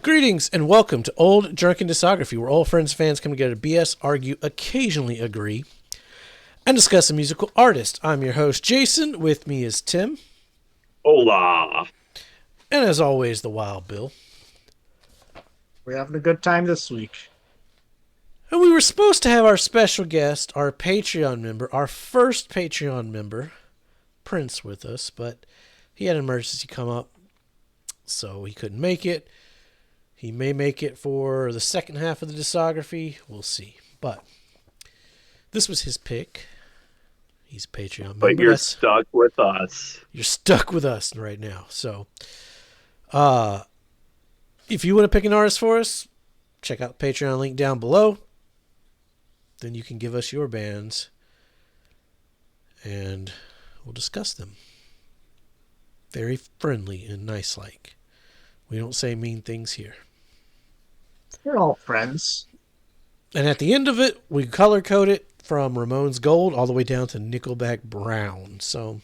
Greetings and welcome to Old Drunken Discography, where old friends and fans come together to BS, argue, occasionally agree, and discuss a musical artist. I'm your host, Jason. With me is Tim. Hola. And as always, the Wild Bill. We're having a good time this week. And we were supposed to have our special guest, our Patreon member, our first Patreon member, Prince, with us, but he had an emergency come up, so he couldn't make it. He may make it for the second half of the discography. We'll see. But this was his pick. He's a Patreon member. But you're stuck with us. You're stuck with us right now. So, if you want to pick an artist for us, check out the Patreon link down below. Then you can give us your bands, and we'll discuss them. Very friendly and nice-like. We don't say mean things here. We're all friends. And at the end of it, we color code it from Ramones Gold all the way down to Nickelback Brown. So,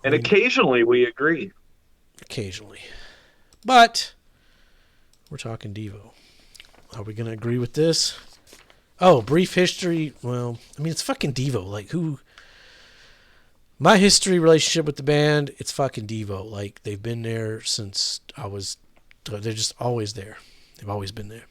And occasionally we agree. Occasionally. But we're talking Devo. Are we going to agree with this? Oh, brief history. Well, I mean, it's fucking Devo. Like, who... My history relationship with the band, it's fucking Devo. Like, they've been there since I was... They're just always there. They've always been there.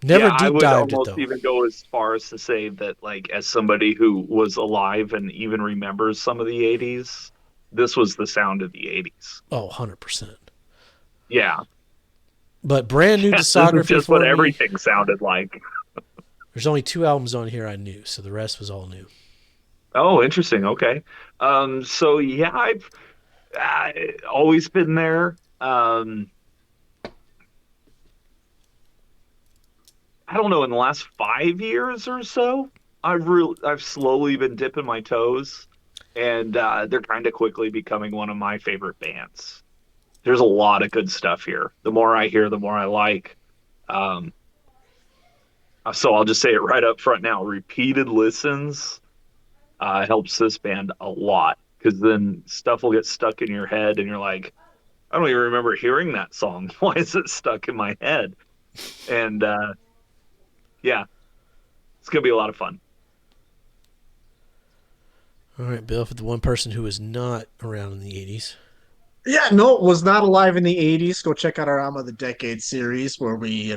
Never I deep would dived it, almost though. even go as far as to say that, like, as somebody who was alive and even remembers some of the 80s, this was the sound of the 80s. Oh, 100%. Yeah. But brand new This is discography just for what me. everything sounded like. There's only 2 albums on here I knew, so the rest was all new. Oh, interesting. Okay. So yeah, I've always been there. I don't know, in the last 5 years or so, I've slowly been dipping my toes, and they're kind of quickly becoming one of my favorite bands. There's a lot of good stuff here. The more I hear, the more I like. Um, so I'll just say it right up front now. Repeated listens helps this band a lot because then stuff will get stuck in your head, and you're like, I don't even remember hearing that song. Why is it stuck in my head? And yeah, it's gonna be a lot of fun. All right, Bill, for the one person who was not around in the 80s. Yeah, no, was not alive in the 80s. Go check out our Album of the Decade series where we,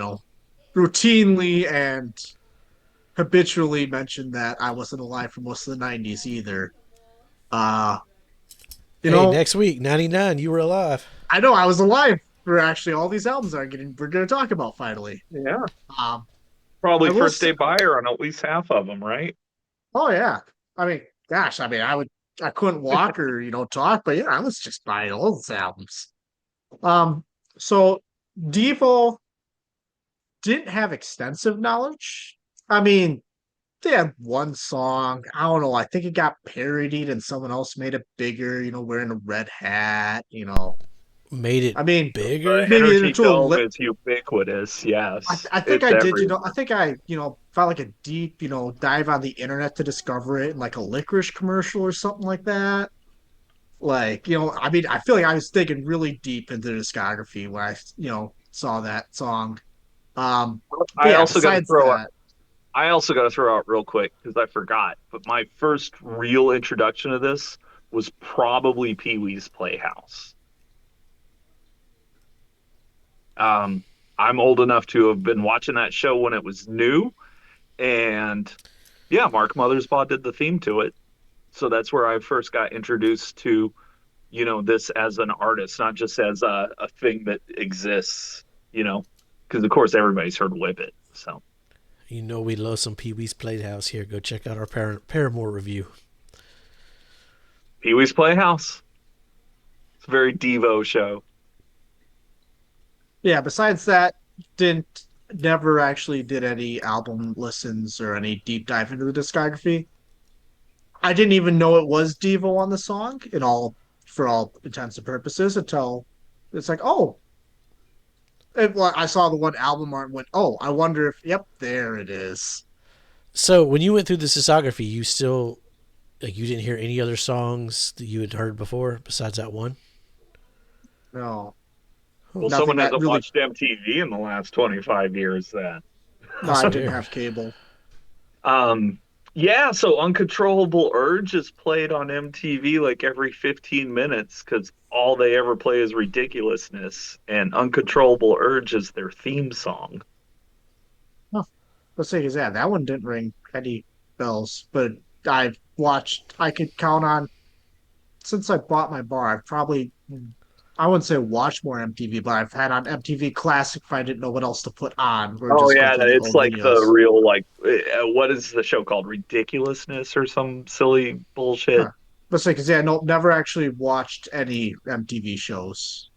routinely and habitually mention that I wasn't alive for most of the 90s either. Uh, you Hey, know, next week, 99, you were alive. I know I was alive for actually all these albums we're gonna talk about finally. Yeah, Um, probably I will first say, day buyer on at least half of them, right? oh yeah. I mean, gosh, I couldn't walk or, talk, but yeah, I was just buying all those albums. Um, so Devo didn't have extensive knowledge. I mean, they had one song. I don't know. I think it got parodied and someone else made it bigger, wearing a red hat. Made it I mean, bigger? maybe Energy into a Dome lip. is ubiquitous. Yes, I think it's I did, everywhere. I think I, found like a deep, dive on the internet to discover it in like a licorice commercial or something like that. Like, I mean, I feel like I was digging really deep into the discography when I, saw that song. But I yeah, also got to besides throw out. that, I also got to throw out real quick because I forgot. But my first real introduction to this was probably Pee Wee's Playhouse. Um, I'm old enough to have been watching that show when it was new, and yeah, Mark Mothersbaugh did the theme to it. So that's where I first got introduced to, this as an artist, not just as a thing that exists, because of course everybody's heard Whip It. So You know we love some Pee Wee's Playhouse here. Go check out our Paramore review. Pee Wee's Playhouse, it's a very Devo show. yeah, besides that, didn't never actually did any album listens or any deep dive into the discography. I didn't even know it was Devo on the song in all for all intents and purposes until it's like, oh, well, I saw the one album art and went, oh, I wonder if, yep, there it is. So, when you went through this discography, you still, like, you didn't hear any other songs that you had heard before besides that one? No, Well, Nothing someone that hasn't really. watched MTV in the last 25 years then. No, That's I didn't weird. have cable. Um, yeah, so Uncontrollable Urge is played on MTV like every 15 minutes because all they ever play is ridiculousness, and Uncontrollable Urge is their theme song. Huh. Let's say, yeah, that one didn't ring any bells, but I've watched. I could count on since I bought my bar. I've probably I wouldn't say watched more MTV, but I've had on MTV Classic if I didn't know what else to put on, or Oh just go yeah, through the it's old like the videos. real like what is the show called? Ridiculousness or some silly bullshit. Huh. Let's say, because yeah, no, never actually watched any MTV shows.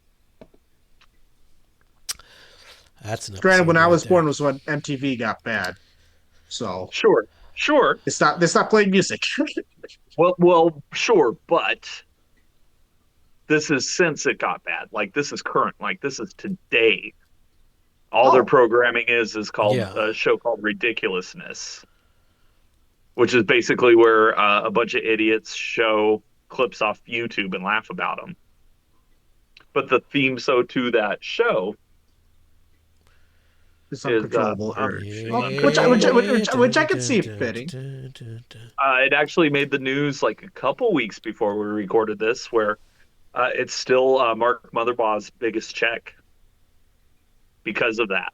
That's an Granted, when episode I right was there. born was when MTV got bad, so Sure, sure. it's not playing music. Sure, but this is since it got bad. Like this is current. Like this is today. All their Oh, programming is called Yeah. a show called Ridiculousness, which is basically where a bunch of idiots show clips off YouTube and laugh about them. But the theme so to that show this is uncontrollable urge. Oh, uncontrollable. Yeah. which I could see fitting. It actually made the news like a couple weeks before we recorded this, where it's still Mark Motherbaugh's biggest check because of that.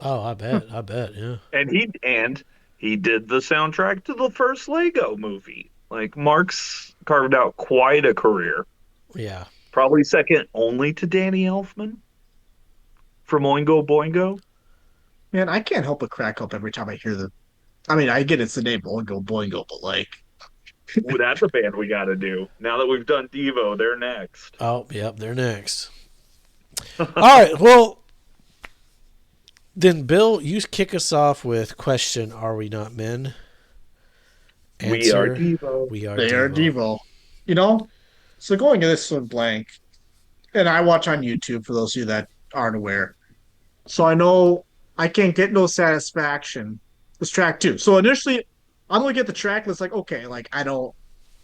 Oh, I bet. I bet. Yeah. And he did the soundtrack to the first Lego movie. Like Mark's carved out quite a career, Yeah. probably second only to Danny Elfman from Oingo Boingo. Man, I can't help but crack up every time I hear the. I mean, I get it's the name Oingo Boingo, but like, Ooh, that's a band we got to do. Now that we've done Devo, they're next. Oh, yep. They're next. All right. Well, then, Bill, you kick us off with question: Are we not men? We are Answer: Devo. We are they are Devo. Devo. You know, so going to this one blank, and I watch on YouTube for those of you that aren't aware. So I know I can't get no satisfaction. This track too. So initially, I'm looking at the track list like, okay, like I don't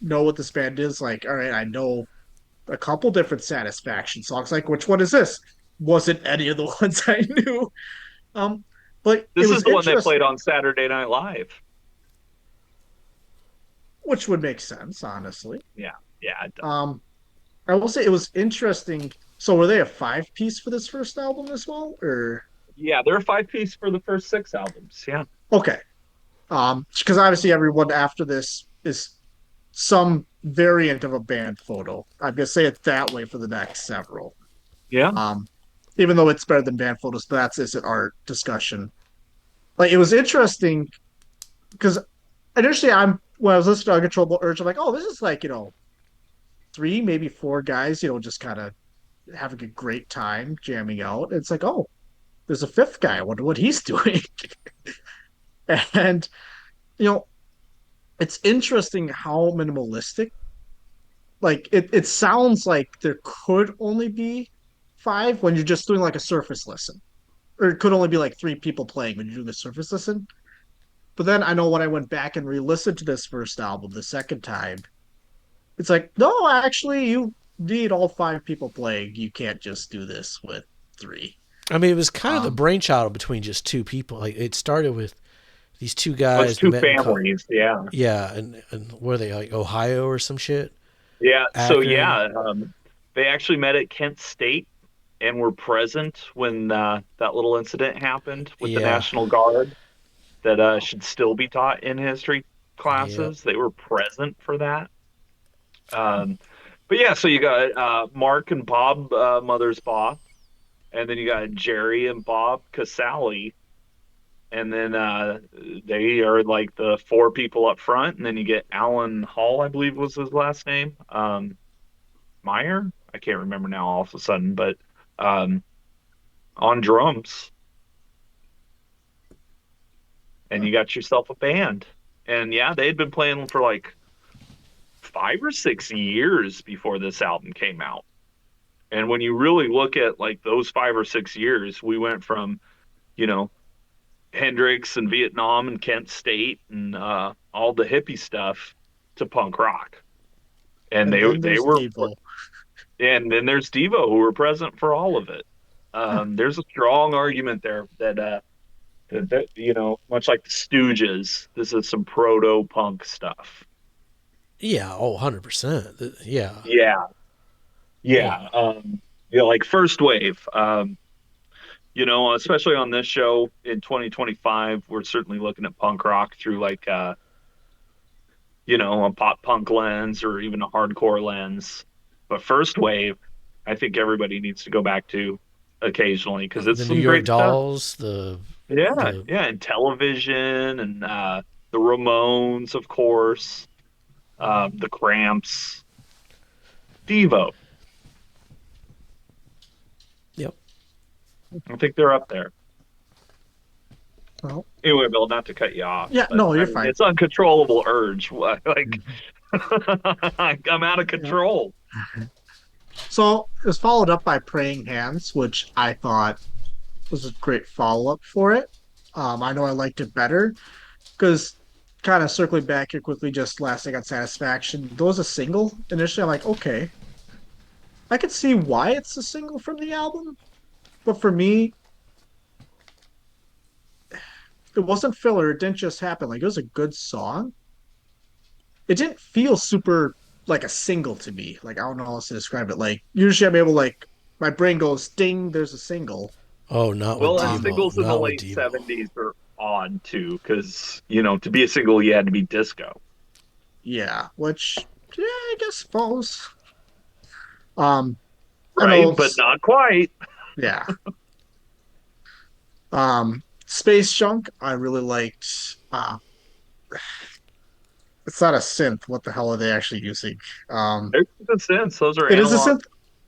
know what this band is. Like, all right, I know a couple different satisfaction songs. Like, which one is this? Wasn't any of the ones I knew. Um, but it This is was the one they played interesting, on Saturday Night Live. which would make sense, honestly. Yeah, yeah, it does. Um, I will say it was interesting. So were they a five piece for this first album as well, or Yeah, they're a five piece for the first six albums. Yeah, okay? Because obviously everyone after this is some variant of a band photo. I'm gonna say it that way for the next several. yeah. Um, even though it's better than band photos, but that's just an art discussion. Like it was interesting because initially I'm when I was listening to Uncontrollable Urge, I'm like, oh, this is like, three, maybe four guys, just kind of having a great time jamming out. It's like, oh, there's a fifth guy. I wonder what he's doing. And you know, it's interesting how minimalistic. Like it sounds like there could only be five when you're just doing like a surface listen. Or it could only be like three people playing when you're doing a surface listen. But then I know when I went back and re-listened to this first album the second time, it's like, no, actually, you need all five people playing. You can't just do this with three. I mean, it was kind of the Um, brainchild between just two people. Like it started with these two Well, it's guys two met in families. Yeah, yeah, and were they like Ohio or some shit? yeah. So Akron. yeah, they actually met at Kent State and were present when that little incident happened with the Yeah. National Guard that should still be taught in history Yep. classes. They were present for that. Um, but yeah, so you got Mark and Bob Mothersbaugh, and then you got Jerry and Bob Casale, and then they are like the four people up front, and then you get Alan Hall, I believe was his last name, Meyer. I can't remember now all of a sudden, but um, on drums, and you got yourself a band. And yeah, they had been playing for like 5 or 6 years before this album came out. And when you really look at like those 5 or 6 years, we went from, you know, Hendrix and Vietnam and Kent State and all the hippie stuff to punk rock. And and they then they there's were Devo. And then there's Devo, who were present for all of it. There's a strong argument there that much like the Stooges, this is some proto punk stuff. Yeah, 100%. Yeah. Yeah, Oh, yeah. Like first wave. Especially on this show in 2025, we're certainly looking at punk rock through like a pop punk lens or even a hardcore lens. But first wave, I think everybody needs to go back to occasionally because it's the New some York great stuff. Dolls, Yeah, the yeah, and television and the Ramones, of course, the Cramps, Devo. yep. I think they're up there. Well, Anyway, Bill, not to cut you off, yeah, but no, I you're mean, fine. it's uncontrollable urge. Like I'm out of Yeah. control. So it was followed up by Praying Hands, which I thought was a great follow up for it. I know I liked it better because kind of circling back here quickly, just last thing on Satisfaction. There was a single initially. I'm like, okay, I could see why it's a single from the album, but for me, it wasn't filler. It didn't just happen. Like it was a good song. It didn't feel super like a single to me. Like I don't know how else to describe it. Like usually I'm able like my brain goes ding, there's a single. Oh, not with Well, and Um, Devo. singles in the Not with late Devo. '70s are odd too, because to be a single, you had to be disco, yeah, which yeah, I guess suppose. Um, I know right? But not quite. yeah. Space Junk, I really liked. It's not a synth. What the hell are they actually using? Um, There's the synths; those are it is a analog. synth.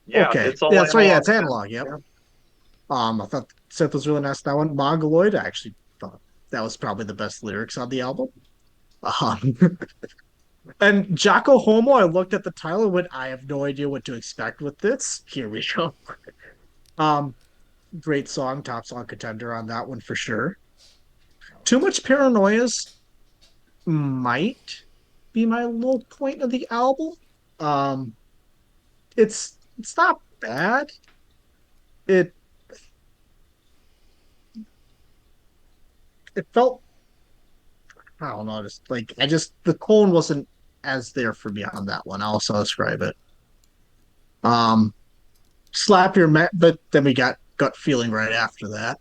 Yeah, Okay, it's yeah, all that's right. Yeah, analog it's synth. analog. Yep. Yeah. I thought synth was really nice. That one, Mongoloid, I actually thought that was probably the best lyrics on the album. Um, and Jocko Homo, I looked at the title and went, I have no idea what to expect with this. Here we go. Um, Great song, top song contender on that one for sure. Too Much Paranoias might be my low point of the album. Um, it's not bad. It it felt I don't know, just like I just the tone wasn't as there for me on that one. I'll also describe it. Um, Slap Your Mat, but then we got Gut Feeling right after that,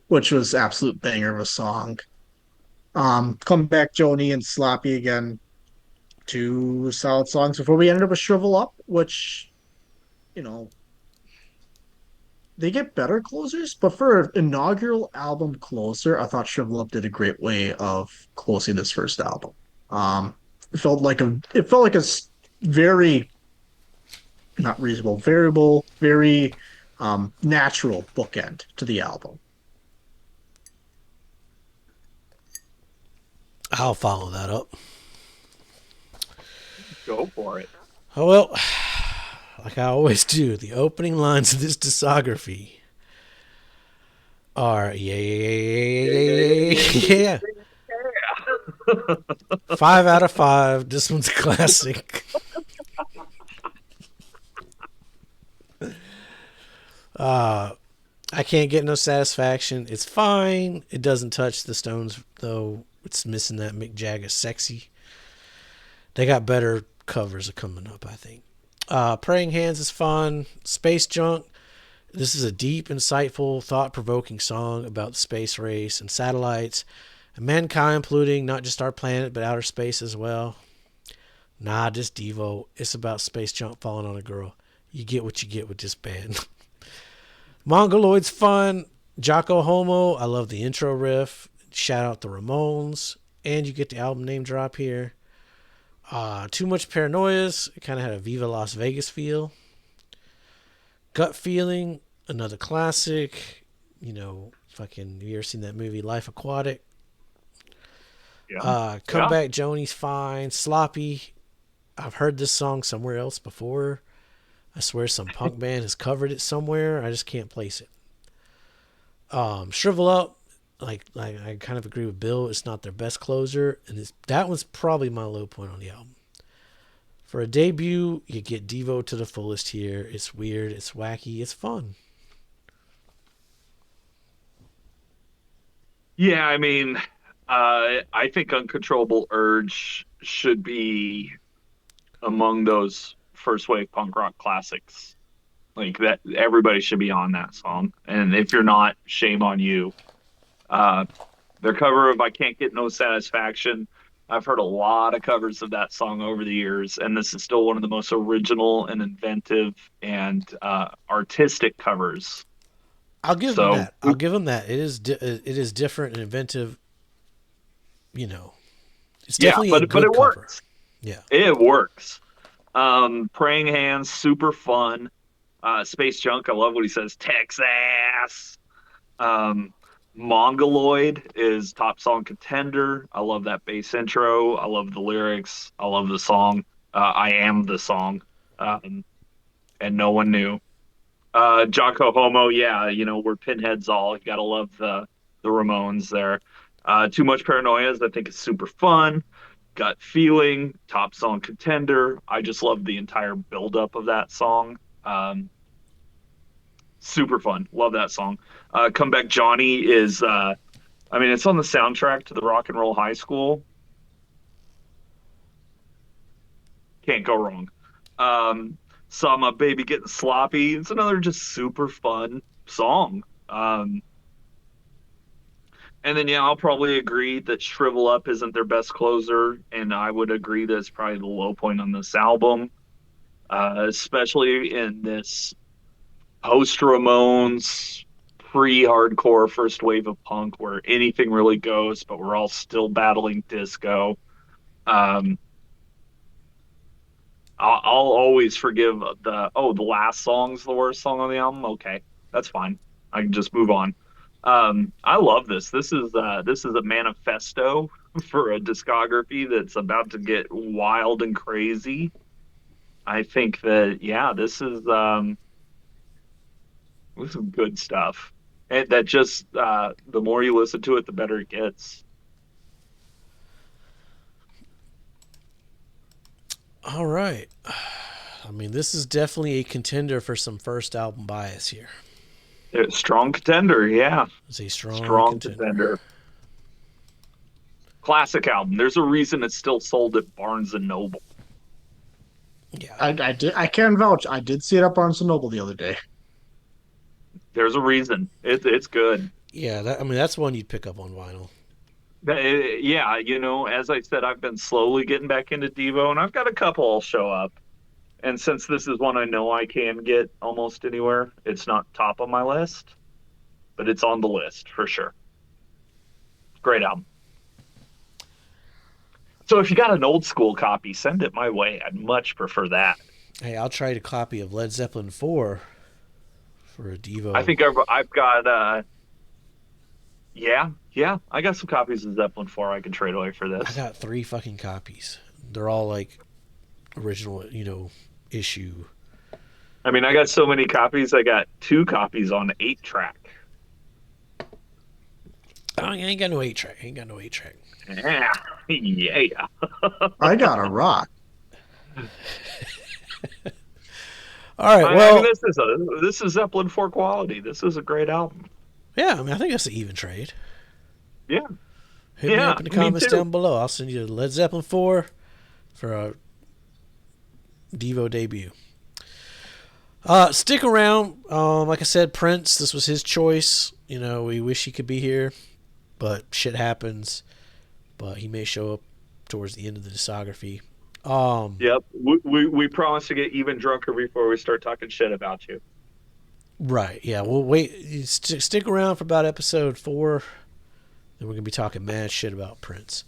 which was absolute banger of a song. Come Back Joni and Sloppy again, two solid songs before we ended up with Shrivel Up, which you know they get better closers, but for an inaugural album closer, I thought Shrivel Up did a great way of closing this first album. Um, it felt like very not reasonable, variable, very natural bookend to the album. I'll follow that up. Go for it. Oh, well, like I always do, the opening lines of this discography are yeah, yeah, yeah, Yeah, yeah, yeah, yeah, yeah, yeah, yeah. yeah, yeah. 5 out of 5. This one's a classic. Uh, I can't get no satisfaction. It's fine. It doesn't touch the Stones, though. It's missing that Mick Jagger sexy. They got better covers coming up, I think. Praying Hands is fun. Space Junk. This is a deep, insightful, thought-provoking song about the space race and satellites and mankind polluting not just our planet but outer space as well. Nah, just Devo. It's about space junk falling on a girl. You get what you get with this band. Mongoloid's fun. Jocko Homo. I love the intro riff. Shout out the Ramones. And you get the album name drop here. Too Much Paranoias. It kind of had a Viva Las Vegas feel. Gut Feeling. Another classic. Fucking, you ever seen that movie Life Aquatic? Yeah. Yeah. Comeback Joni's fine. Sloppy. I've heard this song somewhere else before. I swear some punk band has covered it somewhere. I just can't place it. Shrivel Up, like I kind of agree with Bill. It's not their best closer, and that one's probably my low point on the album. For a debut, you get Devo to the fullest here. It's weird, it's wacky, it's fun. Yeah, I mean, I think Uncontrollable Urge should be among those first wave punk rock classics. Like that, everybody should be on that song. And if you're not, shame on you. Uh, their cover of "I Can't Get No Satisfaction." I've heard a lot of covers of that song over the years, and this is still one of the most original and inventive and artistic covers. I'll give them So, that. I'll give them that. It is different and inventive. You know, it's yeah, definitely a but good it cover. works. Yeah. It works. Praying Hands, super fun. Space Junk, I love what he says. Texas. Um, Mongoloid is top song contender. I love that bass intro. I love the lyrics. I love the song. I am the song. Um, and no one knew. Jocko Homo, yeah, we're pinheads all. You gotta love the Ramones there. Too Much Paranoia, I think is super fun. Gut Feeling, top song contender. I just love the entire buildup of that song. Super fun. Love that song. Comeback Johnny is I mean, it's on the soundtrack to the Rock and Roll High School. Can't go wrong. Saw My Baby Getting Sloppy. It's another just super fun song. And then, yeah, I'll probably agree that Shrivel Up isn't their best closer. And I would agree that it's probably the low point on this album, especially in this post Ramones, pre hardcore first wave of punk where anything really goes, but we're all still battling disco. Um, I'll always forgive the last song's the worst song on the album. Okay, that's fine. I can just move on. I love this. This is a manifesto for a discography that's about to get wild and crazy. I think that yeah, this is good stuff. And that just the more you listen to it, the better it gets. All right. I mean, this is definitely a contender for some first album bias here. It's strong contender, yeah, It's a strong strong contender. contender. Classic album. There's a reason it's still sold at Barnes and Noble. Yeah. I did. I can vouch. I did see it at Barnes and Noble the other day. There's a reason. It's good. Yeah, I mean, that's one you'd pick up on vinyl. Yeah, as I said, I've been slowly getting back into Devo, and I've got a couple I'll show up. And since this is one I know I can get almost anywhere, it's not top of my list, but it's on the list for sure. Great album. So if you got an old school copy, send it my way. I'd much prefer that. Hey, I'll trade a copy of Led Zeppelin 4 for a I Devo. think I've got yeah, I got some copies of Zeppelin 4 I can trade away for I this. got 3 fucking copies. They're all like original, issue. I mean, I got so many copies. I got 2 copies on 8 track. I ain't got no 8 track. Ain't got no 8 track. Yeah, yeah. I got a rock. All right, I mean, well, this is Zeppelin 4 quality. This is a great album. yeah, I mean, I think that's an even trade. Yeah, Hit me yeah, up in the me comments too. down below. I'll send you Led Zeppelin 4 for a Devo debut. Stick around. Like I said, Prince, this was his choice. We wish he could be here, but shit happens. But he may show up towards the end of the discography. Yep. We promise to get even drunker before we start talking shit about you. Right. Yeah. We'll wait. Stick around for about episode 4. Then we're gonna be talking mad shit about Prince.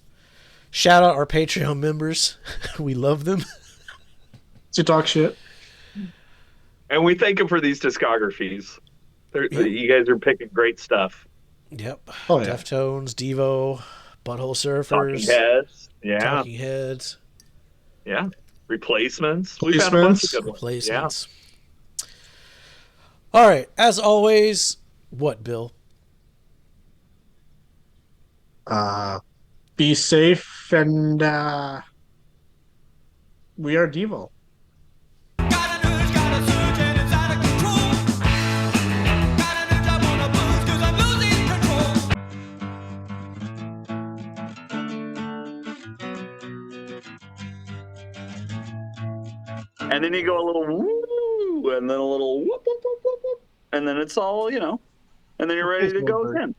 Shout out our Patreon members. We love them. To talk shit. And we thank him for these discographies. Yep. You guys are picking great stuff. Yep. Oh yeah. Deftones, Devo, Butthole Talking Surfers, Heads. Yeah. Talking Heads, Yeah. Replacements. We've had a bunch of Placements. good ones. Yeah. Replacements. All right. As always, what, Bill? Uh, be safe and We Are Devo. Got an urge, got a surge, and it's out of control. Got an urge, I wanna booze, 'cause I'm losing control. And then you go a little woo, and then a little whoop, whoop, whoop, whoop, whoop, and then it's all, and then you're ready to go again.